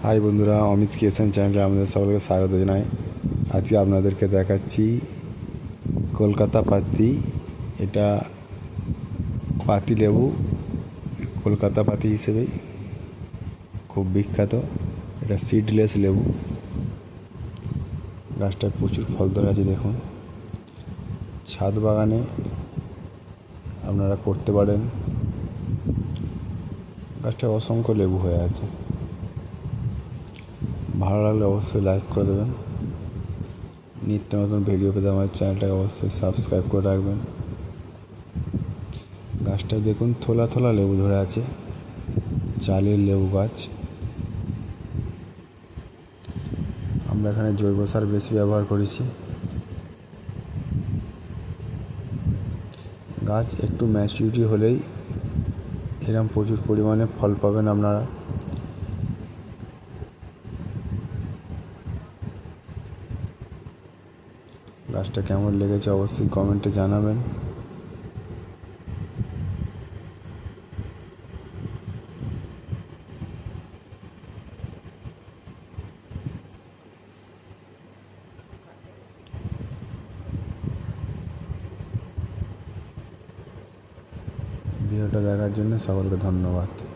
High বন্ধুরা, Amit creation চ্যানেলে আমাদের সকলকে স্বাগত জানাই। আজকে আপনাদেরকে দেখাচ্ছি কলকাতা পাতি। এটা পাতি লেবু, কলকাতা পাতি হিসেবেই খুব বিখ্যাত। এটা সিডলেস লেবু। গাছটায় প্রচুর ফল ধরে আছে, দেখুন। ছাদ বাগানে আপনারা করতে পারেন। গাছটায় অসংখ্য লেবু হয়ে আছে। ভালো লাগলে অবশ্যই লাইক করে দেবেন। নিত্য নতুন ভিডিও পেতে আমার চ্যানেলটাকে অবশ্যই সাবস্ক্রাইব করে রাখবেন। গাছটায় দেখুন থোলা থোলা লেবু ধরে আছে, চালের লেবু গাছ। আমরা এখানে জৈব সার বেশি ব্যবহার করেছি। গাছ একটু ম্যাচুরিটি হলেই এরকম প্রচুর পরিমাণে ফল পাবেন আপনারা। গাছটা কেমন লেগেছে অবশ্যই কমেন্টে জানাবেন। ভিডিওটা দেখার জন্য সকলকে ধন্যবাদ।